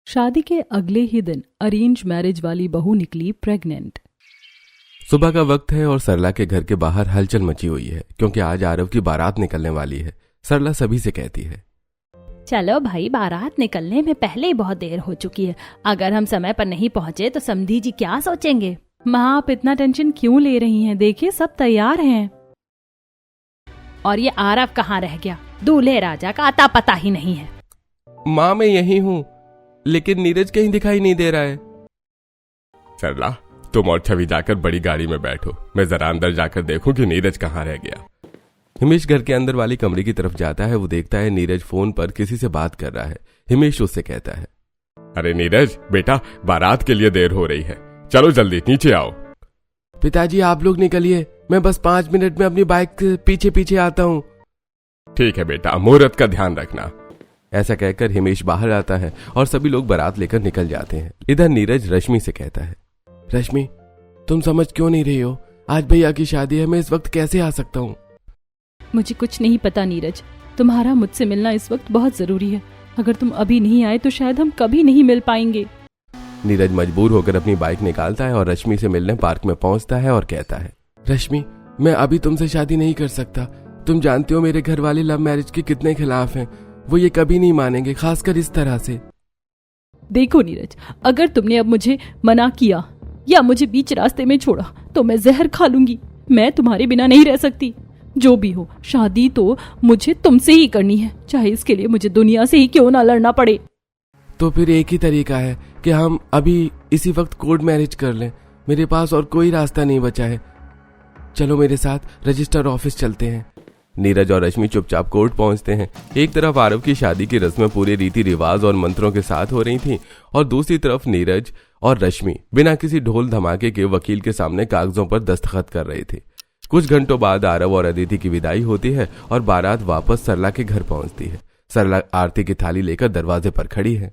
शादी के अगले ही दिन अरेंज मैरिज वाली बहू निकली प्रेग्नेंट। सुबह का वक्त है और सरला के घर के बाहर हलचल मची हुई है क्योंकि आज आरव की बारात निकलने वाली है। सरला सभी से कहती है, चलो भाई, बारात निकलने में पहले ही बहुत देर हो चुकी है। अगर हम समय पर नहीं पहुँचे तो समधी जी क्या सोचेंगे। माँ, आप इतना टेंशन क्यों ले रही हैं? देखिए सब तैयार हैं। और ये आरव कहाँ रह गया? दूल्हे राजा का आता पता ही नहीं है। माँ, मैं यही हूँ, लेकिन नीरज कहीं दिखाई नहीं दे रहा है। सरला, तुम और छवि जाकर बड़ी गाड़ी में बैठो, मैं जरा अंदर जाकर देखूं कि नीरज कहाँ रह गया। हिमेश घर के अंदर वाली कमरे की तरफ जाता है। वो देखता है नीरज फोन पर किसी से बात कर रहा है। हिमेश उससे कहता है, अरे नीरज बेटा, बारात के लिए देर हो रही है, चलो जल्दी नीचे आओ। पिताजी, आप लोग निकलिए, मैं बस 5 मिनट में अपनी बाइक के पीछे पीछे आता हूँ। ठीक है बेटा, मुहूर्त का ध्यान रखना। ऐसा कहकर हिमेश बाहर आता है और सभी लोग बारात लेकर निकल जाते हैं। इधर नीरज रश्मि से कहता है, रश्मि, तुम समझ क्यों नहीं रही हो? आज भैया की शादी है, मैं इस वक्त कैसे आ सकता हूँ? मुझे कुछ नहीं पता नीरज, तुम्हारा मुझसे मिलना इस वक्त बहुत जरूरी है। अगर तुम अभी नहीं आए तो शायद हम कभी नहीं मिल पाएंगे। नीरज मजबूर होकर अपनी बाइक निकालता है और रश्मि से मिलने पार्क में पहुंचता है और कहता है, रश्मि, मैं अभी तुमसे शादी नहीं कर सकता। तुम जानते हो मेरे घर वाले लव मैरिज के कितने खिलाफ हैं। वो ये कभी नहीं मानेंगे, खासकर इस तरह से। देखो नीरज, अगर तुमने अब मुझे मना किया या मुझे बीच रास्ते में छोड़ा तो मैं जहर खा लूंगी। मैं तुम्हारे बिना नहीं रह सकती। जो भी हो, शादी तो मुझे तुमसे ही करनी है, चाहे इसके लिए मुझे दुनिया से ही क्यों ना लड़ना पड़े। तो फिर एक ही तरीका है कि हम अभी इसी वक्त कोर्ट मैरिज कर लें। मेरे पास और कोई रास्ता नहीं बचा है। चलो मेरे साथ रजिस्टर ऑफिस चलते हैं। नीरज और रश्मि चुपचाप कोर्ट पहुंचते हैं। एक तरफ आरव की शादी की रस्में पूरे रीति रिवाज और मंत्रों के साथ हो रही थीं और दूसरी तरफ नीरज और रश्मि बिना किसी ढोल धमाके के वकील के सामने कागजों पर दस्तखत कर रहे थे। कुछ घंटों बाद आरव और अदिति की विदाई होती है और बारात वापस सरला के घर पहुंचती है। सरला आरती की थाली लेकर दरवाजे पर खड़ी है।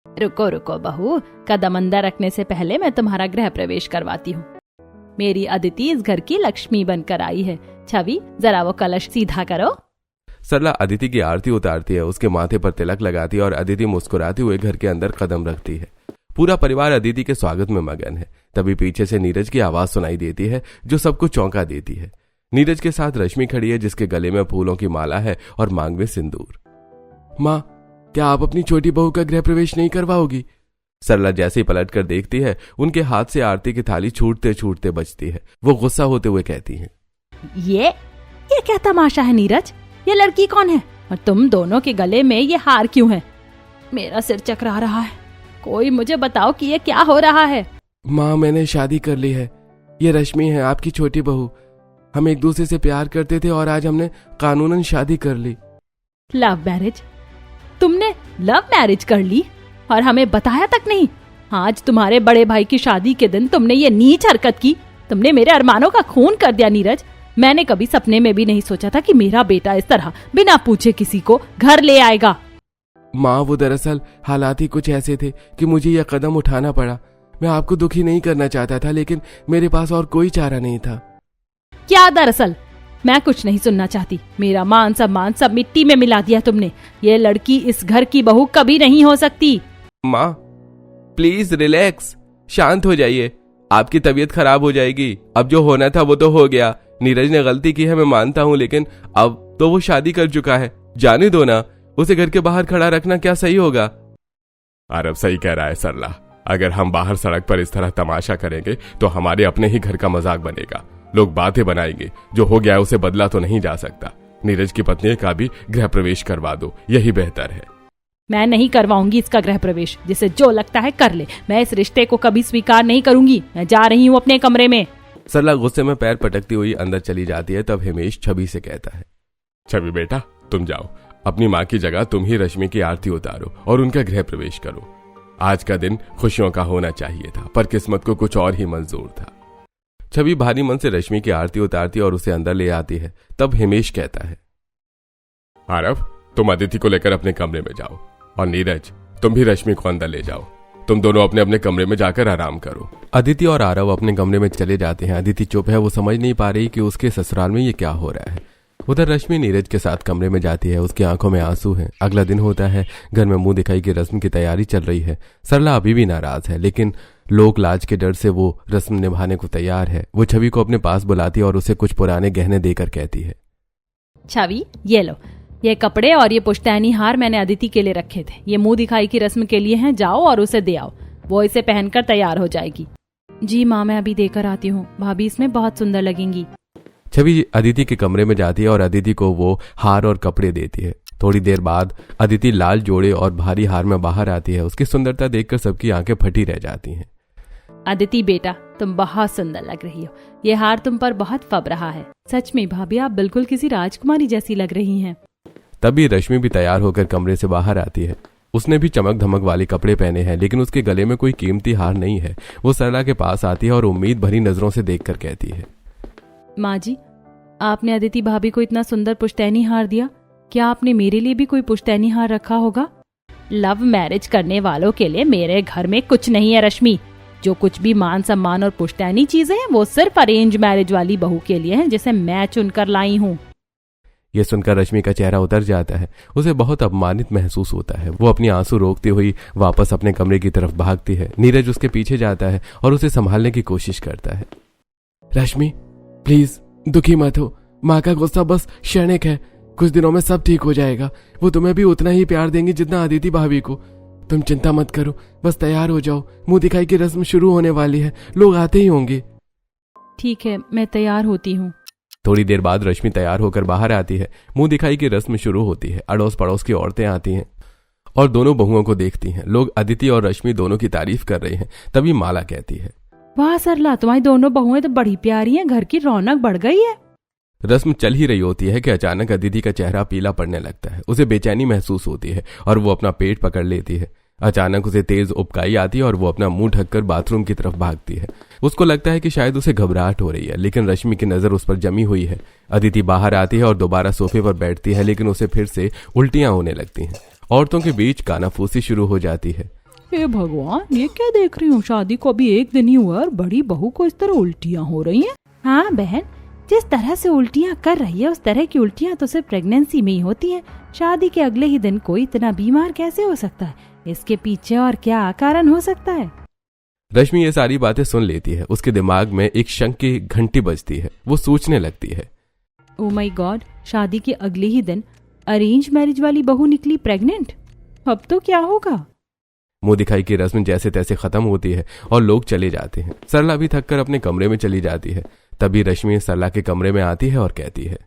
रुको रुको बहू, कदम अंदर रखने से पहले मैं तुम्हारा गृह प्रवेश करवाती हूँ। मेरी अदिति इस घर की लक्ष्मी बनकर आई है। छवि, जरा वो कलश सीधा करो। सरला अदिति की आरती उतारती है, उसके माथे पर तिलक लगाती है और अदिति मुस्कुराते हुए घर के अंदर कदम रखती है। पूरा परिवार अदिति के स्वागत में मगन है। तभी पीछे से नीरज की आवाज सुनाई देती है जो सबको चौंका देती है। नीरज के साथ रश्मि खड़ी है जिसके गले में फूलों की माला है और मांग में सिंदूर। माँ, क्या आप अपनी छोटी बहू का गृह प्रवेश नहीं करवाओगी? सरला जैसे ही पलट कर देखती है, उनके हाथ से आरती की थाली छूटते छूटते बचती है। वो गुस्सा होते हुए कहती है, ये क्या तमाशा है नीरज? ये लड़की कौन है और तुम दोनों के गले में ये हार क्यों है? मेरा सिर चकरा रहा है। कोई मुझे बताओ कि ये क्या हो रहा है। माँ, मैंने शादी कर ली है। ये रश्मि है, आपकी छोटी बहू। हम एक दूसरे से प्यार करते थे और आज हमने कानूनन शादी कर ली। Love marriage? तुमने लव मैरिज कर ली और हमें बताया तक नहीं? आज तुम्हारे बड़े भाई की शादी के दिन तुमने ये नीच हरकत की। तुमने मेरे अरमानों का खून कर दिया नीरज। मैंने कभी सपने में भी नहीं सोचा था कि मेरा बेटा इस तरह बिना पूछे किसी को घर ले आएगा। माँ, वो दरअसल हालात ही कुछ ऐसे थे कि मुझे यह कदम उठाना पड़ा। मैं आपको दुखी नहीं करना चाहता था, लेकिन मेरे पास और कोई चारा नहीं था। क्या दरअसल? मैं कुछ नहीं सुनना चाहती। मेरा मान सम्मान सब मिट्टी में मिला दिया तुमने। ये लड़की इस घर की बहू कभी नहीं हो सकती। माँ, प्लीज रिलैक्स, शांत हो जाइए। आपकी तबीयत खराब हो जाएगी। अब जो होना था वो तो हो गया। नीरज ने गलती की है, मैं मानता हूँ, लेकिन अब तो वो शादी कर चुका है। जाने दो ना, उसे घर के बाहर खड़ा रखना क्या सही होगा? आरव सही कह रहा है सरला। अगर हम बाहर सड़क पर इस तरह तमाशा करेंगे तो हमारे अपने ही घर का मजाक बनेगा। लोग बातें बनाएंगे। जो हो गया उसे बदला तो नहीं जा सकता। नीरज की पत्नी का भी गृह प्रवेश करवा दो, यही बेहतर है। मैं नहीं करवाऊंगी इसका गृह प्रवेश। जिसे जो लगता है कर ले। मैं इस रिश्ते को कभी स्वीकार नहीं करूंगी। मैं जा रही हूँ अपने कमरे में। सरला गुस्से में पैर पटकती हुई अंदर चली जाती है। तब हिमेश छवि से कहता है, छवि बेटा, तुम जाओ, अपनी माँ की जगह तुम ही रश्मि की आरती उतारो और उनका गृह प्रवेश करो। आज का दिन खुशियों का होना चाहिए था, पर किस्मत को कुछ और ही मंजूर था। छवि भारी मन से रश्मि की आरती उतारती और उसे अंदर ले आती है। तब हिमेश कहता है, आरव, तुम अदिति को लेकर अपने कमरे में जाओ और नीरज, तुम भी रश्मि को अंदर ले जाओ। तुम दोनों अपने अपने कमरे में जाकर आराम करो। अदिति और आरव अपने कमरे में चले जाते हैं। अदिति चुप है, वो समझ नहीं पा रही कि उसके ससुराल में ये क्या हो रहा है। उधर रश्मि नीरज के साथ कमरे में जाती है। उसकी आंखों में आंसू हैं। अगला दिन होता है। घर में मुंह दिखाई की रस्म की तैयारी चल रही है। सरला अभी भी नाराज है, लेकिन लोक लाज के डर से वो रस्म निभाने को तैयार है। वो छवि को अपने पास बुलाती है और उसे कुछ पुराने गहने देकर कहती है, छवि ये लो, ये कपड़े और ये पुश्तैनी हार मैंने अदिति के लिए रखे थे। ये मुंह दिखाई की रस्म के लिए हैं, जाओ और उसे दे आओ, वो इसे पहनकर तैयार हो जाएगी। जी माँ, मैं अभी देकर आती हूँ, भाभी इसमें बहुत सुंदर लगेंगी। छवि अदिति के कमरे में जाती है और अदिति को वो हार और कपड़े देती है। थोड़ी देर बाद अदिति लाल जोड़े और भारी हार में बाहर आती है। उसकी सुंदरता देखकर सबकी आंखें फटी रह जाती हैं। अदिति बेटा, तुम बहुत सुंदर लग रही हो, ये हार तुम पर बहुत फब रहा है। सच में भाभी, आप बिल्कुल किसी राजकुमारी जैसी लग रही हैं। तभी रश्मि भी तैयार होकर कमरे से बाहर आती है। उसने भी चमक धमक वाले कपड़े पहने हैं, लेकिन उसके गले में कोई कीमती हार नहीं है। वो सरला के पास आती है और उम्मीद भरी नजरों से देखकर कहती है, माँ जी, आपने अदिति भाभी को इतना सुंदर पुश्तैनी हार दिया, क्या आपने मेरे लिए भी कोई पुश्तैनी हार रखा होगा? लव मैरिज करने वालों के लिए मेरे घर में कुछ नहीं है रश्मि। जो कुछ भी मान सम्मान और पुश्तैनी चीजें हैं वो सिर्फ अरेंज मैरिज वाली बहू के लिए हैं, जिसे मैं चुनकर लाई हूँ। यह सुनकर रश्मि का चेहरा उतर जाता है। उसे बहुत अपमानित महसूस होता है। वो अपनी आंसू रोकती हुई वापस अपने कमरे की तरफ भागती है। नीरज उसके पीछे जाता है और उसे संभालने की कोशिश करता है। रश्मि प्लीज दुखी मत हो, माँ का गुस्सा बस क्षणिक है, कुछ दिनों में सब ठीक हो जाएगा। वो तुम्हें भी उतना ही प्यार देंगी जितना अदिति भाभी को। तुम चिंता मत करो, बस तैयार हो जाओ, मुंह दिखाई की रस्म शुरू होने वाली है, लोग आते ही होंगे। ठीक है, मैं तैयार होती हूँ। थोड़ी देर बाद रश्मि तैयार होकर बाहर आती है। मुंह दिखाई की रस्म शुरू होती है। अड़ोस पड़ोस की औरतें आती हैं और दोनों बहुओं को देखती हैं। लोग अदिति और रश्मि दोनों की तारीफ कर रहे हैं। तभी माला कहती है, वाह सरला, तुम्हारी दोनों बहुएं तो बड़ी प्यारी हैं, घर की रौनक बढ़ गई है। रस्म चल ही रही होती है कि अचानक अदिति का चेहरा पीला पड़ने लगता है। उसे बेचैनी महसूस होती है और वो अपना पेट पकड़ लेती है। अचानक उसे तेज उबकाई आती है और वो अपना मुंह ढककर बाथरूम की तरफ भागती है। उसको लगता है कि शायद उसे घबराहट हो रही है, लेकिन रश्मि की नजर उस पर जमी हुई है। अदिति बाहर आती है और दोबारा सोफे पर बैठती है, लेकिन उसे फिर से उल्टियां होने लगती हैं। औरतों के बीच कानाफूसी शुरू हो जाती है। हे भगवान, ये क्या देख रही हूँ? शादी को अभी एक दिन ही हुआ और बड़ी बहू को इस तरह उल्टियाँ हो रही हैं। हाँ बहन, जिस तरह से उल्टियाँ कर रही है उस तरह की उल्टियाँ तो सिर्फ प्रेगनेंसी में ही होती है। शादी के अगले ही दिन कोई इतना बीमार कैसे हो सकता है? इसके पीछे और क्या कारण हो सकता है? रश्मि ये सारी बातें सुन लेती है। उसके दिमाग में एक शंख की घंटी बजती है। वो सोचने लगती है, ओ माय गॉड, शादी के अगले ही दिन अरेंज मैरिज वाली बहू निकली प्रेग्नेंट। अब तो क्या होगा? मुंह दिखाई की रस्म जैसे तैसे खत्म होती है और लोग चले जाते हैं। सरला भी थककर अपने कमरे में चली जाती है। तभी रश्मि सरला के कमरे में आती है और कहती है,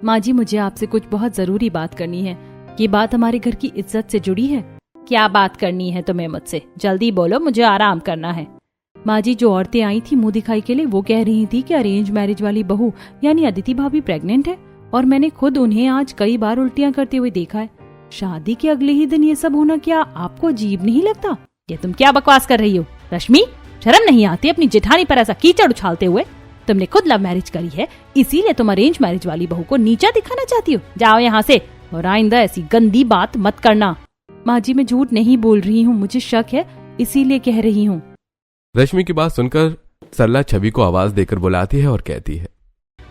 माँ जी, मुझे आपसे कुछ बहुत जरूरी बात करनी है। ये बात हमारे घर की इज्जत से जुड़ी है। क्या बात करनी है तुम्हें मुझसे? जल्दी बोलो, मुझे आराम करना है। माँ जी, जो औरतें आई थी मुंह दिखाई के लिए, वो कह रही थी कि अरेंज मैरिज वाली बहू यानी अदिति भाभी प्रेग्नेंट है, और मैंने खुद उन्हें आज कई बार उल्टियाँ करते हुए देखा है। शादी के अगले ही दिन ये सब होना क्या आपको अजीब नहीं लगता? ये तुम क्या बकवास कर रही हो रश्मि? शर्म नहीं आती अपनी जेठानी पर ऐसा कीचड़ उछालते हुए? तुमने खुद लव मैरिज करी है, इसीलिए तुम अरेंज मैरिज वाली बहू को नीचा दिखाना चाहती हो? जाओ यहाँ से, और आइंदा ऐसी गंदी बात मत करना। माँ जी, मैं झूठ नहीं बोल रही हूँ, मुझे शक है इसीलिए कह रही हूँ। रश्मि की बात सुनकर सरला छवि को आवाज देकर बुलाती है और कहती है,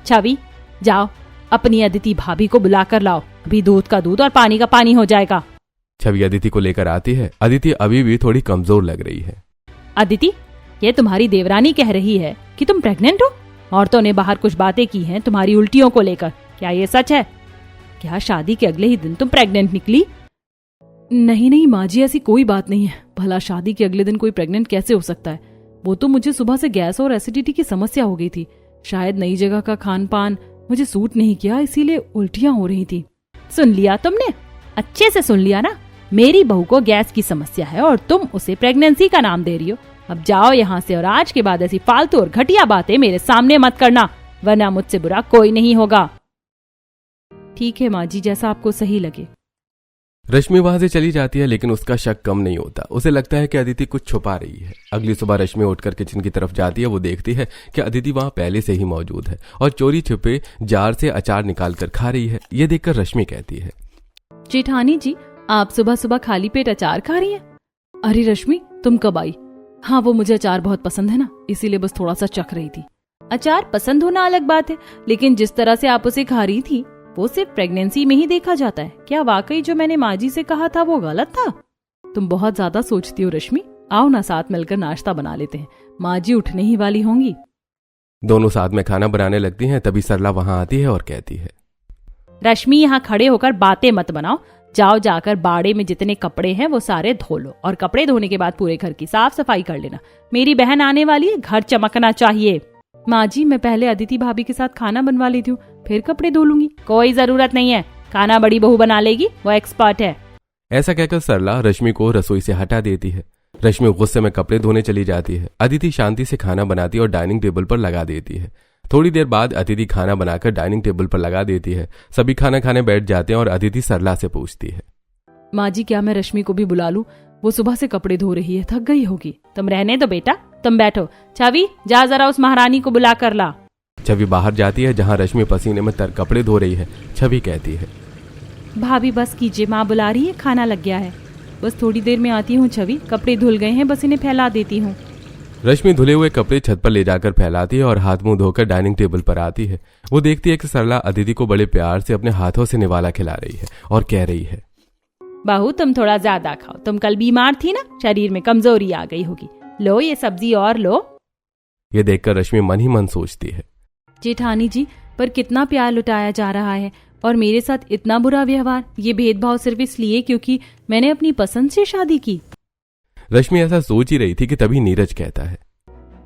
छवि जाओ, अपनी अदिति भाभी को बुला कर लाओ, अभी दूध का दूध और पानी का पानी हो जाएगा। छवि अदिति को लेकर आती है। अदिति अभी भी थोड़ी कमजोर लग रही है। अदिति, ये तुम्हारी देवरानी कह रही है कि तुम प्रेग्नेंट हो। औरतों ने बाहर कुछ बातें की हैं तुम्हारी उल्टियों को लेकर, क्या ये सच है? क्या शादी के अगले ही दिन तुम प्रेग्नेंट निकली? नहीं नहीं माँ जी, ऐसी कोई बात नहीं है। भला शादी के अगले दिन कोई प्रेग्नेंट कैसे हो सकता है? वो तो मुझे सुबह से गैस और एसिडिटी की समस्या हो गई थी। शायद नई जगह का खान पान मुझे सूट नहीं किया, इसीलिए उल्टियाँ हो रही थी। सुन लिया तुमने? अच्छे से सुन लिया ना? मेरी बहू को गैस की समस्या है और तुम उसे प्रेगनेंसी का नाम दे रही हो। अब जाओ यहाँ से, और आज के बाद ऐसी फालतू और घटिया बातें मेरे सामने मत करना, वरना मुझसे बुरा कोई नहीं होगा। ठीक है माँ जी, जैसा आपको सही लगे। रश्मि वहां से चली जाती है, लेकिन उसका शक कम नहीं होता। उसे लगता है कि अदिति कुछ छुपा रही है। अगली सुबह रश्मि उठकर किचन की तरफ जाती है। वो देखती है कि अदिति वहां पहले से ही मौजूद है और चोरी छुपे जार से अचार निकाल कर खा रही है। ये देखकर रश्मि कहती है, जेठानी जी, आप सुबह सुबह खाली पेट अचार खा रही हैं? अरे रश्मि, तुम कब आई? हाँ, वो मुझे अचार बहुत पसंद है ना, इसीलिए बस थोड़ा सा चख रही थी। अचार पसंद होना अलग बात है, लेकिन जिस तरह से आप उसे खा रही थी वो सिर्फ प्रेगनेंसी में ही देखा जाता है। क्या वाकई जो मैंने माँ जी से कहा था वो गलत था? तुम बहुत ज्यादा सोचती हो रश्मि। आओ ना साथ मिलकर नाश्ता बना लेते हैं, माँ जी उठने ही वाली होंगी। दोनों साथ में खाना बनाने लगती हैं। तभी सरला वहां आती है और कहती है, रश्मि यहाँ खड़े होकर बातें मत बनाओ, जाओ जाकर बाड़े में जितने कपड़े हैं वो सारे धो लो और कपड़े धोने के बाद पूरे घर की साफ सफाई कर लेना। मेरी बहन आने वाली है, घर चमकना चाहिए। माँ जी मैं पहले अदिति भाभी के साथ खाना बनवा लेती हूँ, फिर कपड़े धो लूंगी। कोई जरूरत नहीं है, खाना बड़ी बहू बना लेगी, वो एक्सपर्ट है। ऐसा कहकर सरला रश्मि को रसोई से हटा देती है। रश्मि गुस्से में कपड़े धोने चली जाती है। अदिति शांति से खाना बनाती और डाइनिंग टेबल पर लगा देती है। थोड़ी देर बाद अदिति खाना बनाकर डाइनिंग टेबल पर लगा देती है। सभी खाना खाने बैठ जाते हैं और अदिति सरला से पूछती है, माँ जी क्या मैं रश्मि को भी बुला लूं? वो सुबह से कपड़े धो रही है, थक गई होगी। तुम रहने दो बेटा, तुम बैठो। छवि जा जरा उस महारानी को बुला कर ला। छवि बाहर जाती है जहां रश्मि पसीने में तर कपड़े धो रही है। छवि कहती है, भाभी बस कीजिए, माँ बुला रही है, खाना लग गया है। बस थोड़ी देर में आती हूँ छवि, कपड़े धुल गए हैं, बस इन्हें फैला देती हूँ। रश्मि धुले हुए कपड़े छत पर ले जाकर फैलाती है और हाथ मुंह धोकर डाइनिंग टेबल पर आती है। वो देखती है कि सरला अदिति को बड़े प्यार से अपने हाथों से निवाला खिला रही है और कह रही है, बहू तुम थोड़ा ज्यादा खाओ, तुम कल बीमार थी ना, शरीर में कमजोरी आ गई होगी। लो ये सब्जी और लो। ये देखकर रश्मि मन ही मन सोचती है, जेठानी जी पर कितना प्यार लुटाया जा रहा है और मेरे साथ इतना बुरा व्यवहार, ये भेदभाव सिर्फ इसलिए क्योंकि मैंने अपनी पसंद से शादी की। रश्मि ऐसा सोच ही रही थी कि तभी नीरज कहता है,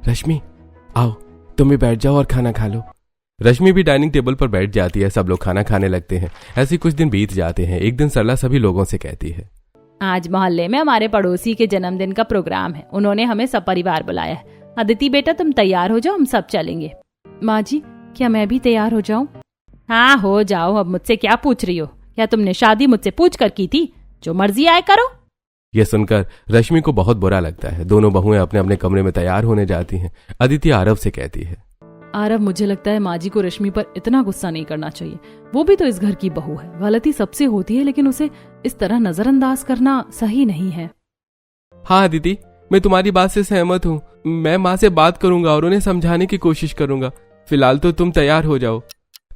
रश्मि आओ तुम भी बैठ जाओ और खाना खा लो। रश्मि भी डाइनिंग टेबल पर बैठ जाती है। सब लोग खाना खाने लगते हैं। ऐसे ही कुछ दिन बीत जाते हैं। एक दिन सरला सभी लोगों से कहती है, आज मोहल्ले में हमारे पड़ोसी के जन्मदिन का प्रोग्राम है, उन्होंने हमें सब परिवार बुलाया है। अदिति बेटा तुम तैयार हो जाओ, हम सब चलेंगे। माँ जी क्या मैं भी तैयार हो जाऊं? हाँ हो जाओ, अब मुझसे क्या पूछ रही हो? क्या तुमने शादी मुझसे पूछ कर की थी? जो मर्जी आए करो। यह सुनकर रश्मि को बहुत बुरा लगता है। दोनों बहुएं अपने अपने कमरे में तैयार होने जाती हैं। अदिति आरव से कहती है, आरव मुझे लगता है माँ जी को रश्मि पर इतना गुस्सा नहीं करना चाहिए, वो भी तो इस घर की बहू है। गलती सबसे होती है लेकिन उसे इस तरह नजरअंदाज करना सही नहीं है। हाँ अदिति मैं तुम्हारी बात से सहमत हूँ। मैं माँ से बात करूंगा और उन्हें समझाने की कोशिश करूंगा। फिलहाल तो तुम तैयार हो जाओ।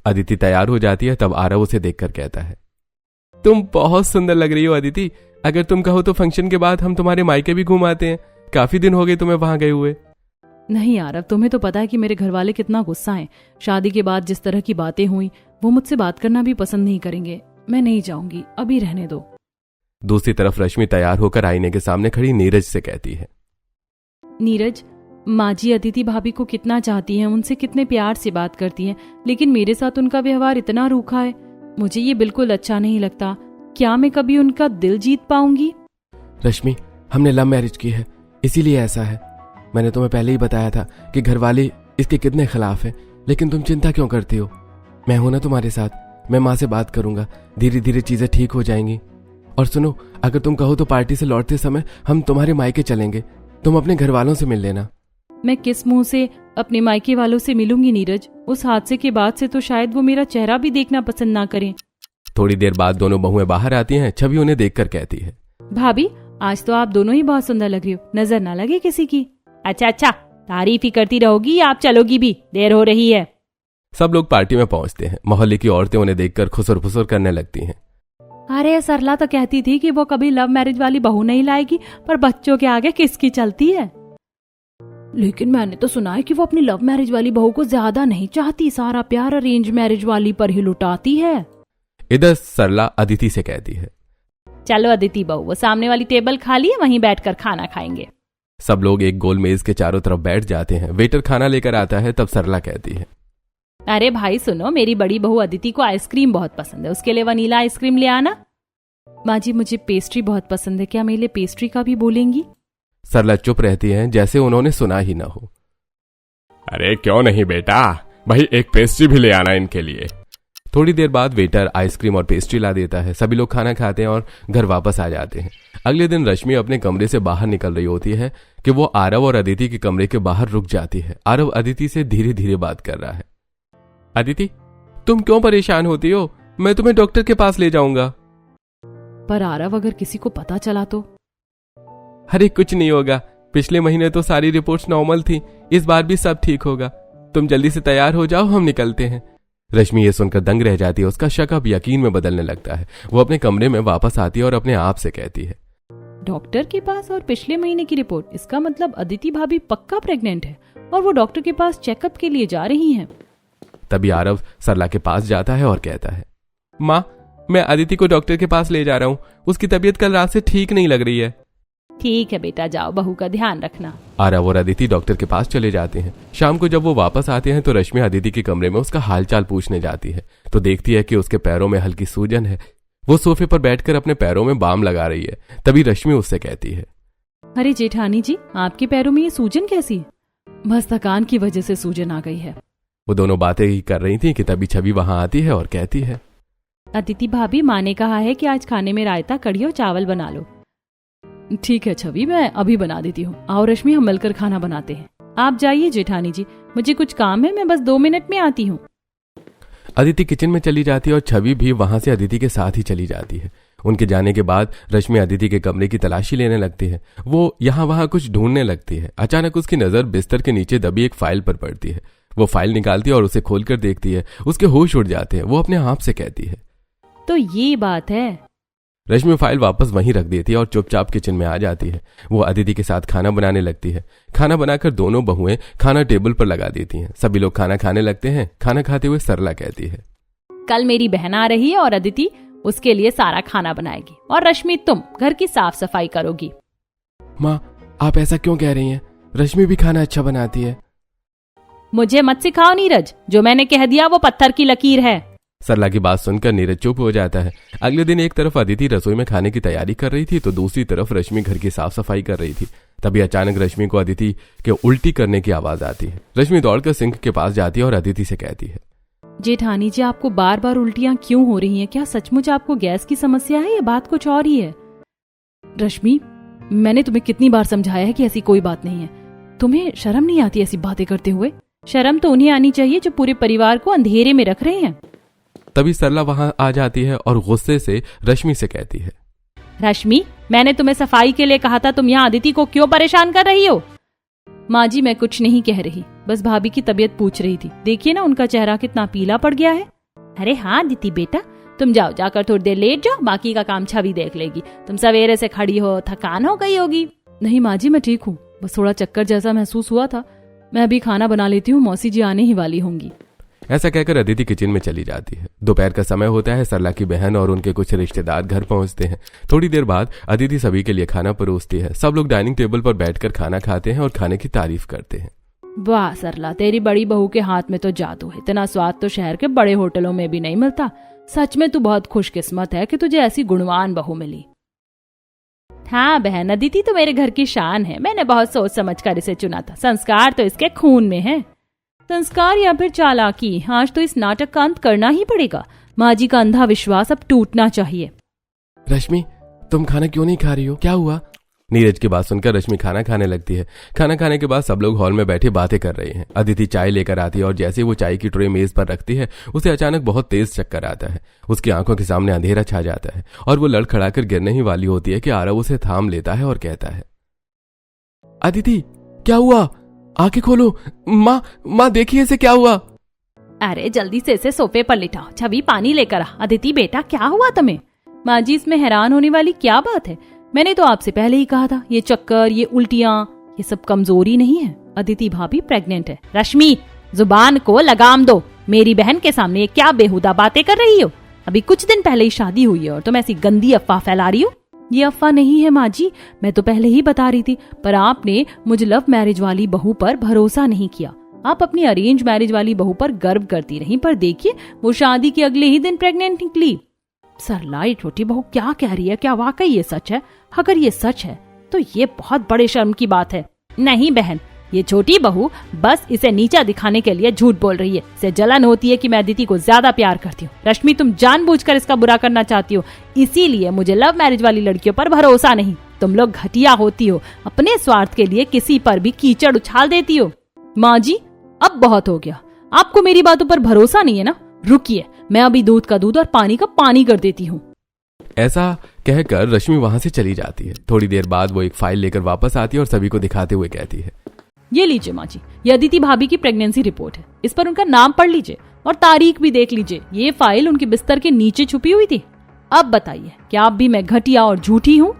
अदिति तैयार हो जाती है। तब आरव उसे देखकर कहता है, तुम बहुत सुंदर लग रही हो अदिति। अगर तुम कहो तो फंक्शन के बाद हम तुम्हारे मायके भी घूम आते हैं। काफी दिन हो गए तुम्हें वहां गए हुए। नहीं आरव, तुम्हें तो पता है कि मेरे घर वाले कितना गुस्सा हैं। शादी के बाद जिस तरह की बातें हुई वो मुझसे बात करना भी पसंद नहीं करेंगे। मैं नहीं जाऊंगी, अभी रहने दो। दूसरी तरफ रश्मि तैयार होकर आईने के सामने खड़ी नीरज से कहती है, नीरज माँ जी अदिति भाभी को कितना चाहती हैं, उनसे कितने प्यार से बात करती हैं, लेकिन मेरे साथ उनका व्यवहार इतना रूखा है। मुझे ये बिल्कुल अच्छा नहीं लगता। क्या मैं कभी उनका दिल जीत पाऊंगी? रश्मि हमने लव मैरिज की है, इसीलिए ऐसा है। मैंने तुम्हें पहले ही बताया था कि घर वाले इसके कितने खिलाफ हैं, लेकिन तुम चिंता क्यों करती हो? मैं हूं ना तुम्हारे साथ। मैं माँ से बात करूंगा, धीरे धीरे चीजें ठीक हो जाएंगी। और सुनो, अगर तुम कहो तो पार्टी से लौटते समय हम तुम्हारे मायके चलेंगे। तुम अपने घर वालों से मिल लेना। मैं किस मुंह से अपने मायके वालों से मिलूंगी नीरज? उस हादसे के बाद से तो शायद वो मेरा चेहरा भी देखना पसंद ना करें। थोड़ी देर बाद दोनों बहुएं बाहर आती हैं। छवि उन्हें देखकर कहती है, भाभी आज तो आप दोनों ही बहुत सुंदर लग रही हो, नजर ना लगे किसी की। अच्छा तारीफ ही करती रहोगी, आप चलोगी भी? देर हो रही है। सब लोग पार्टी में पहुंचते हैं। मोहल्ले की औरतें उन्हें देखकर खुसर फुसर करने लगती हैं। अरे सरला तो कहती थी कि वो कभी लव मैरिज वाली बहू नहीं लाएगी, पर बच्चों के आगे किसकी चलती है। लेकिन मैंने तो सुना है कि वो अपनी लव मैरिज वाली बहू को ज्यादा नहीं चाहती, सारा प्यार अरेंज मैरिज वाली पर ही लुटाती है। इधर सरला अदिति से कहती है, चलो अदिति बहू, वो सामने वाली टेबल खाली है, वहीं बैठकर खाना खाएंगे। सब लोग एक गोल मेज के चारों तरफ बैठ जाते हैं। वेटर खाना लेकर आता है। तब सरला कहती है, अरे भाई सुनो, मेरी बड़ी बहू अदिति को आइसक्रीम बहुत पसंद है, उसके लिए वनीला आइसक्रीम ले आना। माँ जी मुझे पेस्ट्री बहुत पसंद है, क्या मेरे लिए पेस्ट्री का भी बोलेंगी? सरला चुप रहती है जैसे उन्होंने सुना ही ना हो। अरे क्यों नहीं बेटा, भाई एक पेस्ट्री भी ले आना इनके लिए। थोड़ी देर बाद वेटर आइसक्रीम और पेस्ट्री ला देता है। सभी लोग खाना खाते हैं और घर वापस आ जाते हैं। अगले दिन रश्मि अपने कमरे से बाहर निकल रही होती है कि वो आरव और अदिति के कमरे के बाहर रुक जाती है। आरव अदिति से धीरे धीरे बात कर रहा है। अदिति तुम क्यों परेशान होती हो? मैं तुम्हें डॉक्टर के पास ले जाऊंगा। पर आरव अगर किसी को पता चला तो? अरे कुछ नहीं होगा, पिछले महीने तो सारी रिपोर्ट्स नॉर्मल थी, इस बार भी सब ठीक होगा। तुम जल्दी से तैयार हो जाओ, हम निकलते हैं। रश्मि ये सुनकर दंग रह जाती है। उसका शक अब यकीन में बदलने लगता है। वो अपने कमरे में वापस आती है और अपने आप से कहती है, डॉक्टर के पास और पिछले महीने की रिपोर्ट, इसका मतलब अदिति भाभी पक्का प्रेग्नेंट है और वो डॉक्टर के पास चेकअप के लिए जा रही हैं। तभी आरव सरला के पास जाता है और कहता है, माँ, मैं अदिति को डॉक्टर के पास ले जा रहा हूँ। उसकी तबीयत कल रात से ठीक नहीं लग रही है। ठीक है बेटा, जाओ, बहू का ध्यान रखना। आरव और अदिति डॉक्टर के पास चले जाते हैं। शाम को जब वो वापस आते हैं तो रश्मि अदिति के कमरे में उसका हालचाल पूछने जाती है तो देखती है कि उसके पैरों में हल्की सूजन है। वो सोफे पर बैठकर अपने पैरों में बाम लगा रही है। तभी रश्मि उससे कहती है, अरे जेठानी जी, आपके पैरों में ये सूजन कैसी है? बस थकान की वजह से सूजन आ गई है। वो दोनों बातें ही कर रही थी कि तभी छवि वहां आती है और कहती है, अदिति भाभी, माँ ने कहा है कि आज खाने में रायता, कढ़ी और चावल बना लो। ठीक है छवि, मैं अभी बना देती हूँ। आओ रश्मि, हम मिलकर खाना बनाते हैं। आप जाइए जेठानी जी, मुझे कुछ काम है, मैं बस 2 मिनट में आती हूँ। अदिति किचन में चली जाती है और छवि भी वहां से अदिति के साथ ही चली जाती है। उनके जाने के बाद रश्मि अदिति के कमरे की तलाशी लेने लगती है। वो यहाँ वहां कुछ ढूंढने लगती है। अचानक उसकी नजर बिस्तर के नीचे दबी एक फाइल पर पड़ती है। वो फाइल निकालती है और उसे खोलकर देखती है। उसके होश उड़ जाते हैं। वो अपने आप से कहती है, तो ये बात है। रश्मि फाइल वापस वहीं रख देती है और चुपचाप किचन में आ जाती है। वो अदिति के साथ खाना बनाने लगती है। खाना बनाकर दोनों बहुएं खाना टेबल पर लगा देती हैं। सभी लोग खाना खाने लगते हैं। खाना खाते हुए सरला कहती है, कल मेरी बहन आ रही है और अदिति उसके लिए सारा खाना बनाएगी और रश्मि तुम घर की साफ सफाई करोगी। माँ, आप ऐसा क्यों कह रही हैं? रश्मि भी खाना अच्छा बनाती है। मुझे मत सिखाओ नीरज, जो मैंने कह दिया वो पत्थर की लकीर है। सरला की बात सुनकर नीरज चुप हो जाता है। अगले दिन एक तरफ अदिति रसोई में खाने की तैयारी कर रही थी तो दूसरी तरफ रश्मि घर की साफ सफाई कर रही थी। तभी अचानक रश्मि को अदिति के उल्टी करने की आवाज आती है। रश्मि दौड़कर सिंक के पास जाती है और अदिति से कहती है, जेठानी जी, आपको बार बार उल्टियां क्यों हो रही हैं? क्या सचमुच आपको गैस की समस्या है या बात कुछ और ही है? रश्मि, मैंने तुम्हें कितनी बार समझाया है कि ऐसी कोई बात नहीं है। तुम्हें शर्म नहीं आती ऐसी बातें करते हुए? शर्म तो उन्हें आनी चाहिए जो पूरे परिवार को अंधेरे में रख रहे हैं। तभी सरला वहां आ जाती है और गुस्से से रश्मि से कहती है, रश्मि, मैंने तुम्हें सफाई के लिए कहा था, तुम यहाँ अदिति को क्यों परेशान कर रही हो? माँ जी, मैं कुछ नहीं कह रही, बस भाभी की तबीयत पूछ रही थी। देखिए ना, उनका चेहरा कितना पीला पड़ गया है। अरे हाँ अदिति बेटा, तुम जाओ, जाकर थोड़ी देर लेट जाओ, बाकी का काम छवि देख लेगी। तुम सवेरे से खड़ी हो, थकान हो गई होगी। नहीं माँ जी, मैं ठीक हूँ, बस थोड़ा चक्कर जैसा महसूस हुआ था। मैं अभी खाना बना लेती हूँ, मौसी जी आने ही वाली होंगी। ऐसा कहकर अदिति किचन में चली जाती है। दोपहर का समय होता है। सरला की बहन और उनके कुछ रिश्तेदार घर पहुंचते हैं। थोड़ी देर बाद अदिति सभी के लिए खाना परोसती है। सब लोग डाइनिंग टेबल पर बैठकर खाना खाते हैं और खाने की तारीफ करते हैं। वाह सरला, तेरी बड़ी बहू के हाथ में तो जादू है। इतना स्वाद तो शहर के बड़े होटलों में भी नहीं मिलता। सच में तू बहुत खुशकिस्मत है कि तुझे ऐसी गुणवान बहू मिली। हाँ बहन, अदिति तो मेरे घर की शान है। मैंने बहुत सोच समझ कर इसे चुना था। संस्कार तो इसके खून में है। संस्कार या फिर चालाकी, आज तो इस नाटक का अंत करना ही पड़ेगा। माँ जी का अंधा विश्वास अब टूटना चाहिए। रश्मि, तुम खाना क्यों नहीं खा रही हो? क्या हुआ? नीरज की बात सुनकर रश्मि खाना खाने लगती है। खाना खाने के बाद सब लोग हॉल में बैठे बातें कर रहे हैं। अदिति चाय लेकर आती है और जैसे वो चाय की ट्रे मेज पर रखती है, उसे अचानक बहुत तेज चक्कर आता है। उसकी आंखों के सामने अंधेरा छा जाता है और वो लड़खड़ाकर गिरने ही वाली होती है कि आरव उसे थाम लेता है और कहता है, अदिति, क्या हुआ? आंखें खोलो। माँ देखिए इसे क्या हुआ? अरे जल्दी से इसे सोफे पर लिटाओ। छवि, पानी लेकर आ। अदिति बेटा, क्या हुआ तुम्हें? माँ जी, इसमें हैरान होने वाली क्या बात है? मैंने तो आपसे पहले ही कहा था, ये चक्कर, ये उल्टियां, ये सब कमजोरी नहीं है। अदिति भाभी प्रेग्नेंट है। रश्मि, जुबान को लगाम दो। मेरी बहन के सामने ये क्या बेहुदा बातें कर रही हो? अभी कुछ दिन पहले ही शादी हुई है और तुम ऐसी गंदी अफवाह फैला रही हो। ये अफवाह नहीं है माँ जी, मैं तो पहले ही बता रही थी, पर आपने मुझ लव मैरिज वाली बहू पर भरोसा नहीं किया। आप अपनी अरेंज मैरिज वाली बहू पर गर्व करती रही, पर देखिए वो शादी के अगले ही दिन प्रेग्नेंट निकली। सरला, ये छोटी बहू क्या कह रही है? क्या वाकई ये सच है? अगर ये सच है तो ये बहुत बड़े शर्म की बात है। नहीं बहन, ये छोटी बहू बस इसे नीचा दिखाने के लिए झूठ बोल रही है। इसे जलन होती है कि मैं अदिति को ज्यादा प्यार करती हूँ। रश्मि, तुम जानबूझकर इसका बुरा करना चाहती हो, इसीलिए मुझे लव मैरिज वाली लड़कियों पर भरोसा नहीं। तुम लोग घटिया होती हो, अपने स्वार्थ के लिए किसी पर भी कीचड़ उछाल देती हो। माँ जी, अब बहुत हो गया। आपको मेरी बातों पर भरोसा नहीं है ना? रुकिए, मैं अभी दूध का दूध और पानी का पानी कर देती हूँ। ऐसा कहकर रश्मि वहां से चली जाती है। थोड़ी देर बाद वो एक फाइल लेकर वापस आती है और सभी को दिखाते हुए कहती है, ये लीजिए माँ जी, ये अदिति भाभी की प्रेगनेंसी रिपोर्ट है। इस पर उनका नाम पढ़ लीजिए। और तारीख भी देख लीजिए, ये फाइल उनके बिस्तर के नीचे छुपी हुई थी। अब बताइए, क्या अब भी मैं घटिया और झूठी हूँ?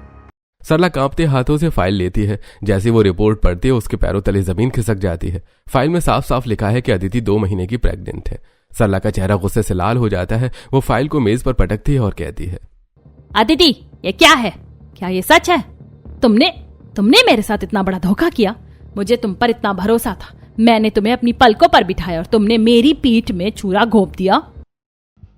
सरला कांपते हाथों से फाइल लेती है। जैसे वो रिपोर्ट पढ़ती है उसके पैरों तले जमीन खिसक जाती है। फाइल में साफ साफ लिखा है कि अदिति 2 महीने की प्रेग्नेंट है। सरला का चेहरा गुस्से से लाल हो जाता है। वो फाइल को मेज पर पटकती है और कहती है, अदिति, ये क्या है? क्या ये सच है? तुमने मेरे साथ इतना बड़ा धोखा किया। मुझे तुम पर इतना भरोसा था। मैंने तुम्हें अपनी पलकों पर बिठाया और तुमने मेरी पीठ में छुरा घोंप दिया।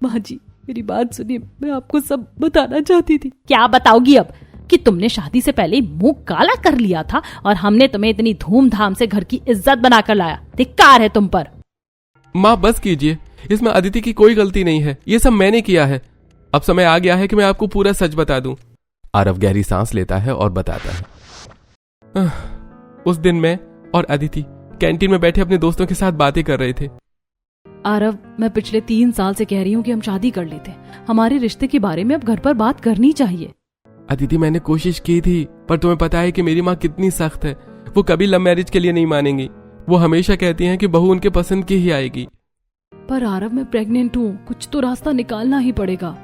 माँ जी, मेरी बात सुनिए, मैं आपको सब बताना चाहती थी। क्या बताओगी अब? कि तुमने शादी से पहले मुंह काला कर लिया था और हमने तुम्हें इतनी धूमधाम से घर की इज्जत बनाकर लाया। धिक्कार है तुम पर। माँ बस कीजिए, इसमें अदिति की कोई गलती नहीं है। ये सब मैंने किया है। अब समय आ गया है कि मैं आपको पूरा सच बता दूं। आरव गहरी सांस लेता है और बताता है, उस दिन मैं और अदिति कैंटीन में बैठे अपने दोस्तों के साथ बातें कर रहे थे। आरव, मैं पिछले 3 साल से कह रही हूँ कि हम शादी कर लेते। हमारे रिश्ते के बारे में अब घर पर बात करनी चाहिए। अदिति, मैंने कोशिश की थी, पर तुम्हें पता है कि मेरी माँ कितनी सख्त है। वो कभी लव मैरिज के लिए नहीं मानेंगी। वो हमेशा कहती हैं कि बहू उनके पसंद की ही आएगी। पर आरव, मैं प्रेग्नेंट हूँ, कुछ तो रास्ता निकालना ही पड़ेगा।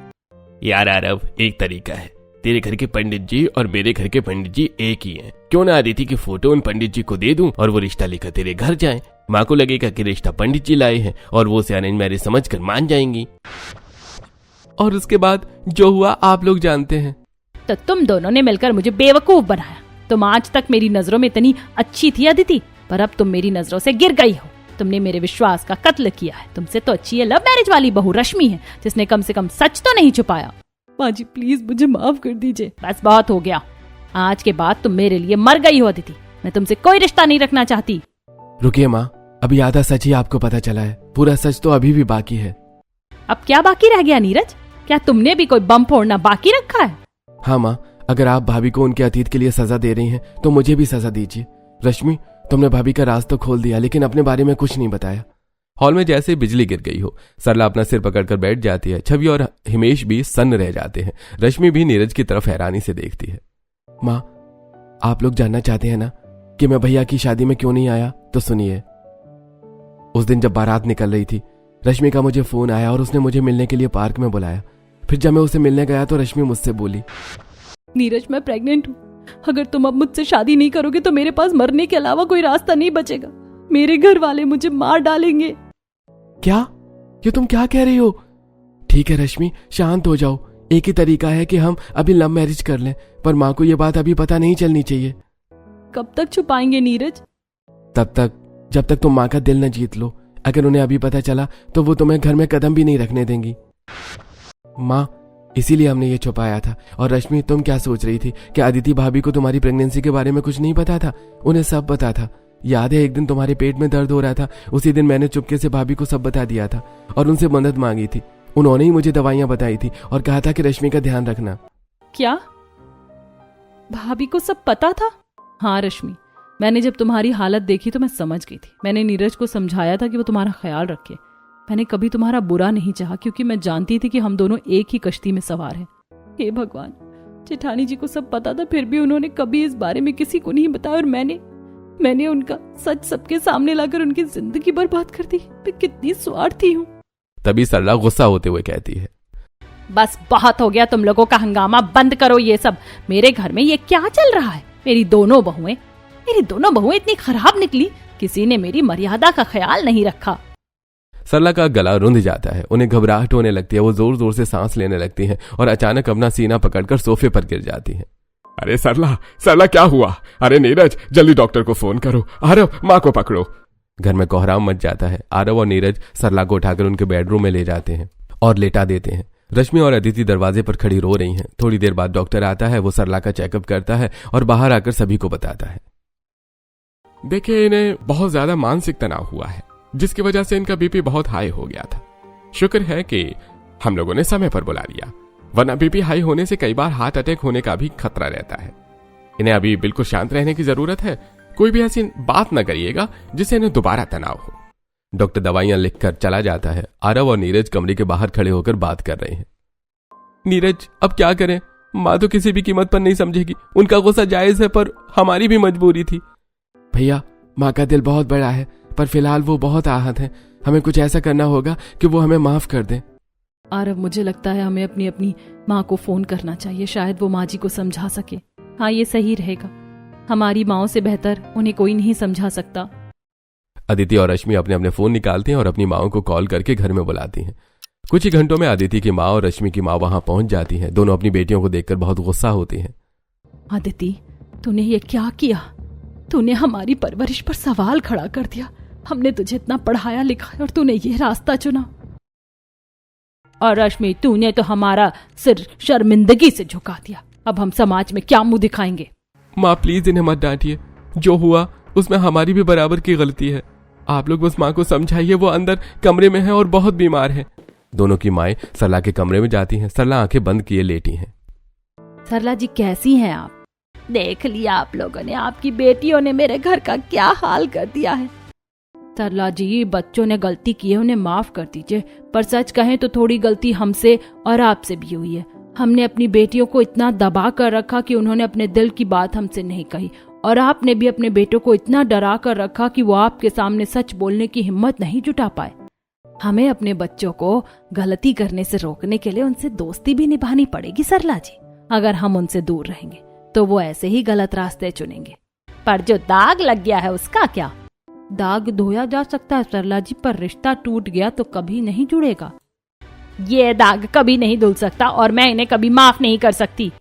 यार आरव, एक तरीका है। तेरे घर के पंडित जी और मेरे घर के पंडित जी एक ही हैं। क्यों ना अदिति की फोटो उन पंडित जी को दे दूं और वो रिश्ता लेकर तेरे घर जाएं। माँ को लगेगा कि रिश्ता पंडित जी लाए हैं और वो उसे अरेंज मैरिज समझकर मान जाएंगी। और उसके बाद जो हुआ आप लोग जानते हैं। तो तुम दोनों ने मिलकर मुझे बेवकूफ बनाया। तुम आज तक मेरी नजरों में इतनी अच्छी थी अदिति, पर अब तुम मेरी नजरों से गिर गई हो। तुमने मेरे विश्वास का कत्ल किया है। तुमसे तो अच्छी है लव मैरिज वाली बहू रश्मि है, जिसने कम से कम सच तो नहीं छुपाया। माँ जी, प्लीज मुझे माफ कर दीजिए। बस बहुत हो गया। आज के बाद तुम मेरे लिए मर गई हो अदिति। मैं तुमसे कोई रिश्ता नहीं रखना चाहती। रुकिए माँ, अभी आधा सच ही आपको पता चला है, पूरा सच तो अभी भी बाकी है। अब क्या बाकी रह गया नीरज? क्या तुमने भी कोई बम फोड़ना बाकी रखा है? हाँ माँ, अगर आप भाभी को उनके अतीत के लिए सजा दे रही हैं तो मुझे भी सजा दीजिए। रश्मि, तुमने भाभी का राज तो खोल दिया, लेकिन अपने बारे में कुछ नहीं बताया। हॉल में जैसे बिजली गिर गई हो। सरला अपना सिर पकड़कर बैठ जाती है। छवि और हिमेश भी सन्न रह जाते हैं। रश्मि भी नीरज की तरफ हैरानी से देखती है। माँ, आप लोग जानना चाहते हैं ना कि मैं भैया की शादी में क्यों नहीं आया? तो सुनिए, उस दिन जब बारात निकल रही थी, रश्मि का मुझे फोन आया और उसने मुझे मिलने के लिए पार्क में बुलाया। फिर जब मैं उसे मिलने गया तो रश्मि मुझसे बोली, नीरज, मैं प्रेग्नेंट हूँ। अगर तुम अब मुझसे शादी नहीं करोगे तो मेरे पास मरने के अलावा कोई रास्ता नहीं बचेगा। मेरे घर वाले मुझे मार डालेंगे। क्या? ये तुम क्या कह रही हो? ठीक है रश्मि, शांत हो जाओ। एक ही तरीका है कि हम अभी लव मैरिज कर लें, पर माँ को ये बात अभी पता नहीं चलनी चाहिए। कब तक छुपाएंगे नीरज? तब तक जब तक तुम माँ का दिल न जीत लो। अगर उन्हें अभी पता चला तो वो तुम्हें घर में कदम भी नहीं रखने देंगी। माँ, इसीलिए हमने ये छुपाया था। और रश्मि, तुम क्या सोच रही थी कि अदिति भाभी को तुम्हारी प्रेगनेंसी के बारे में कुछ नहीं पता था? उन्हें सब पता था। याद है एक दिन तुम्हारे पेट में दर्द हो रहा था, उसी दिन मैंने चुपके से भाभी को सब बता दिया था और उनसे मदद मांगी थी। उन्होंने ही मुझे दवाइयां बताई थी और कहा था कि रश्मि का ध्यान रखना। क्या भाभी को सब पता था? हाँ रश्मि, मैंने जब तुम्हारी हालत देखी तो मैं समझ गई थी। मैंने नीरज को समझाया था कि वो तुम्हारा ख्याल रखे। मैंने कभी तुम्हारा बुरा नहीं चाहा, क्योंकि मैं जानती थी कि हम दोनों एक ही कश्ती में सवार हैं। हे भगवान, जेठानी जी को सब पता था, फिर भी उन्होंने कभी इस बारे में किसी को नहीं बताया और मैंने उनका सच सबके सामने लाकर उनकी जिंदगी बर्बाद कर दी। मैं कितनी स्वार्थी हूँ। तभी सरला गुस्सा होते हुए कहती है, बस बहुत हो गया तुम लोगों का हंगामा, बंद करो ये सब। मेरे घर में ये क्या चल रहा है? मेरी दोनों बहुएं इतनी खराब निकली, किसी ने मेरी मर्यादा का ख्याल नहीं रखा। सरला का गला रुंध जाता है। उन्हें घबराहट होने लगती है। वो जोर जोर से सांस लेने लगती हैं और अचानक अपना सीना पकड़कर सोफे पर गिर जाती हैं। अरे सरला क्या हुआ? अरे नीरज, जल्दी डॉक्टर को फोन करो। आरव, माँ को पकड़ो। घर में कोहराम मच जाता है। आरव और नीरज सरला को उठाकर उनके बेडरूम में ले जाते हैं और लेटा देते हैं। रश्मि और अदिति दरवाजे पर खड़ी रो रही हैं। थोड़ी देर बाद डॉक्टर आता है। वो सरला का चेकअप करता है और बाहर आकर सभी को बताता है, देखिए, इन्हें बहुत ज्यादा मानसिक तनाव हुआ है, जिसकी वजह से इनका बीपी बहुत हाई हो गया था। शुक्र है कि हम लोगों ने समय पर बुला लिया, वरना बीपी हाई होने से कई बार हार्ट अटैक होने का भी खतरा रहता है। इन्हें अभी बिल्कुल शांत रहने की जरूरत है। कोई भी ऐसी बात न करिएगा जिससे इन्हें दोबारा तनाव हो। डॉक्टर दवाइयां लिखकर चला जाता है। आरव और नीरज कमरे के बाहर खड़े होकर बात कर रहे हैं। नीरज, अब क्या करें? माँ तो किसी भी कीमत पर नहीं समझेगी। उनका गुस्सा जायज है, पर हमारी भी मजबूरी थी। भैया, माँ का दिल बहुत बड़ा है, पर फिलहाल वो बहुत आहत है। हमें कुछ ऐसा करना होगा कि वो हमें माफ कर दें। आरव, मुझे लगता है हमें अपनी अपनी माँ को फोन करना चाहिए, शायद वो माँ जी को समझा सके। हाँ, ये सही रहेगा। हमारी माँओं से बेहतर उन्हें कोई नहीं समझा सकता। अदिति और रश्मि अपने अपने फोन निकालती हैं और अपनी माँओं को कॉल करके घर में बुलाती हैं। कुछ ही घंटों में अदिति की माँ और रश्मि की माँ वहां पहुंच जाती हैं। दोनों अपनी बेटियों को देखकर बहुत गुस्सा होती हैं। अदिति, तूने ये क्या किया? तूने हमारी परवरिश पर सवाल खड़ा कर दिया। हमने तुझे इतना पढ़ाया लिखाया और तूने ये रास्ता चुना। और रश्मि, तूने तो हमारा सिर शर्मिंदगी से झुका दिया। अब हम समाज में क्या मुंह दिखाएंगे? माँ प्लीज इन्हें मत डांटिए, जो हुआ उसमें हमारी भी बराबर की गलती है। आप लोग बस माँ को समझाइए, वो अंदर कमरे में है और बहुत बीमार है। दोनों की माएं सरला के कमरे में जाती हैं। सरला आंखें बंद किए लेटी हैं। सरला जी, कैसी हैं आप? देख लिया आप लोगों ने, आपकी बेटियों ने मेरे घर का क्या हाल कर दिया है। सरला जी, बच्चों ने गलती की है, उन्हें माफ कर दीजिए। पर सच कहें तो थोड़ी गलती हमसे और आपसे भी हुई है। हमने अपनी बेटियों को इतना दबा कर रखा कि उन्होंने अपने दिल की बात हमसे नहीं कही, और आपने भी अपने बेटों को इतना डरा कर रखा कि वो आपके सामने सच बोलने की हिम्मत नहीं जुटा पाए। हमें अपने बच्चों को गलती करने से रोकने के लिए उनसे दोस्ती भी निभानी पड़ेगी सरला जी। अगर हम उनसे दूर रहेंगे तो वो ऐसे ही गलत रास्ते चुनेंगे। पर जो दाग लग गया है उसका क्या? दाग धोया जा सकता है सरला जी, पर रिश्ता टूट गया तो कभी नहीं जुड़ेगा। ये दाग कभी नहीं धुल सकता और मैं इन्हें कभी माफ नहीं कर सकती।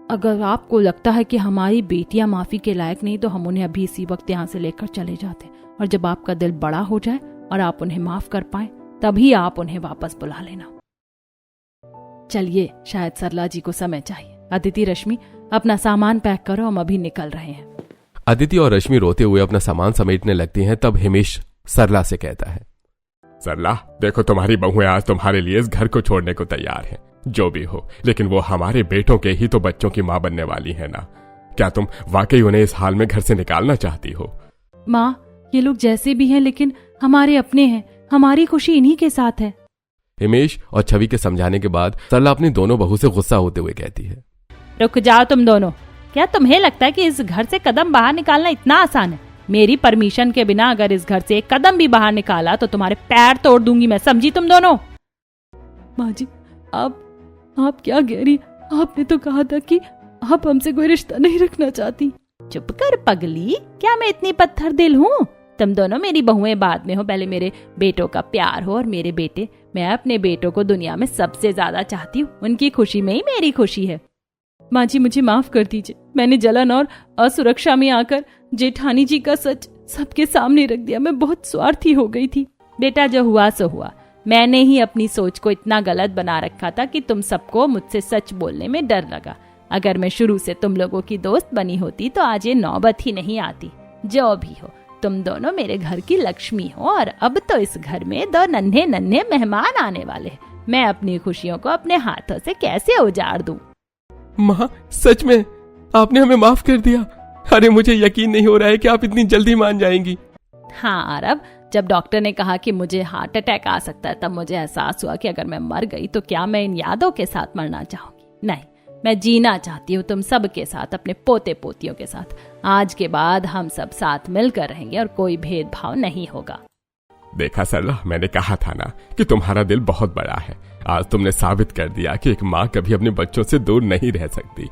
अगर आपको लगता है कि हमारी बेटियां माफी के लायक नहीं तो हम उन्हें अभी इसी वक्त यहाँ से लेकर चले जाते, और जब आपका दिल बड़ा हो जाए और आप उन्हें माफ कर पाए तभी आप उन्हें वापस बुला लेना। चलिए, शायद सरला जी को समय चाहिए। अदिति, रश्मि, अपना सामान पैक करो, हम अभी निकल रहे हैं। अदिति और रश्मि रोते हुए अपना सामान समेटने लगती हैं। तब हिमेश सरला से कहता है, सरला, देखो तुम्हारी बहुएं आज तुम्हारे लिए इस घर को छोड़ने को तैयार हैं। जो भी हो, लेकिन वो हमारे बेटों के ही तो बच्चों की माँ बनने वाली है ना। क्या तुम वाकई उन्हें इस हाल में घर से निकालना चाहती हो? माँ, ये लोग जैसे भी हैं लेकिन हमारे अपने हैं, हमारी खुशी इन्हीं के साथ है। हिमेश और छवि के समझाने के बाद सरला अपनी दोनों बहू से गुस्सा होते हुए कहती है, रुक जाओ तुम दोनों। क्या तुम्हें लगता है कि इस घर से कदम बाहर निकालना इतना आसान है? मेरी परमिशन के बिना अगर इस घर से एक कदम भी बाहर निकाला तो तुम्हारे पैर तोड़ दूंगी मैं, समझी तुम दोनों? माँ जी, आप क्या कह रही? आपने तो कहा था कि आप हमसे कोई रिश्ता नहीं रखना चाहती। चुप कर पगली, क्या मैं इतनी पत्थर दिल हूँ? तुम दोनों मेरी बहुएं बाद में हो, पहले मेरे बेटों का प्यार हो। और मेरे बेटे, मैं अपने बेटों को दुनिया में सबसे ज्यादा चाहती हूँ। उनकी खुशी में ही मेरी खुशी है। माँ जी, मुझे माफ कर दीजिए। मैंने जलन और असुरक्षा में आकर जेठानी जी का सच सबके सामने रख दिया। मैं बहुत स्वार्थी हो गई थी। बेटा, जो हुआ सो हुआ। मैंने ही अपनी सोच को इतना गलत बना रखा था कि तुम सबको मुझसे सच बोलने में डर लगा। अगर मैं शुरू से तुम लोगों की दोस्त बनी होती तो आज ये नौबत ही नहीं आती। जो भी हो, तुम दोनों मेरे घर की लक्ष्मी हो, और अब तो इस घर में दो नन्हे नन्हे मेहमान आने वाले हैं। मैं अपनी खुशियों को अपने हाथों से कैसे उजाड़ दूं? माँ, सच में आपने हमें माफ कर दिया। अरे मुझे यकीन नहीं हो रहा है कि आप इतनी जल्दी मान जाएंगी। हाँ आरव, जब डॉक्टर ने कहा कि मुझे हार्ट अटैक आ सकता है तब मुझे एहसास हुआ कि अगर मैं मर गई तो क्या मैं इन यादों के साथ मरना चाहूंगी? नहीं, मैं जीना चाहती हूँ तुम सब के साथ, अपने पोते पोतियों के साथ। आज के बाद हम सब साथ मिलकर रहेंगे और कोई भेदभाव नहीं होगा। देखा सरला, मैंने कहा था ना कि तुम्हारा दिल बहुत बड़ा है। आज तुमने साबित कर दिया कि एक माँ कभी अपने बच्चों से दूर नहीं रह सकती।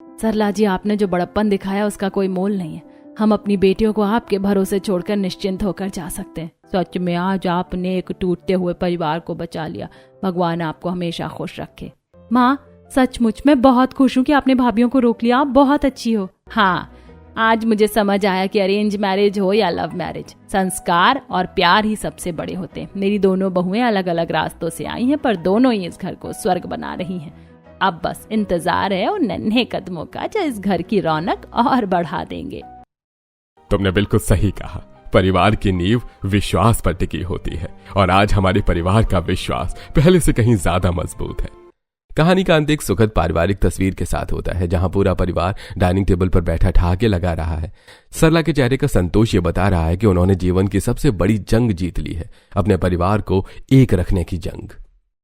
सरला जी, आपने जो बड़प्पन दिखाया उसका कोई मोल नहीं है। हम अपनी बेटियों को आपके भरोसे छोड़कर निश्चिंत होकर जा सकते हैं। सच में आज आपने एक टूटते हुए परिवार को बचा लिया। भगवान आपको हमेशा खुश रखे। माँ, सचमुच मैं बहुत खुश हूँ कि आपने भाभीियों को रोक लिया। आप बहुत अच्छी हो। हाँ, आज मुझे समझ आया कि अरेंज मैरिज हो या लव मैरिज, संस्कार और प्यार ही सबसे बड़े होते हैं। मेरी दोनों बहुएं अलग अलग रास्तों से आई हैं, पर दोनों ही इस घर को स्वर्ग बना रही हैं। अब बस इंतजार है उन नन्हे कदमों का जो इस घर की रौनक और बढ़ा देंगे। तुमने बिल्कुल सही कहा। परिवार की नींव विश्वास पर टिकी होती है, और आज हमारे परिवार का विश्वास पहले से कहीं ज्यादा मजबूत है। कहानी का अंत एक सुखद पारिवारिक तस्वीर के साथ होता है, जहां पूरा परिवार डाइनिंग टेबल पर बैठा ठहाके लगा रहा है। सरला के चेहरे का संतोष ये बता रहा है कि उन्होंने जीवन की सबसे बड़ी जंग जीत ली है, अपने परिवार को एक रखने की जंग।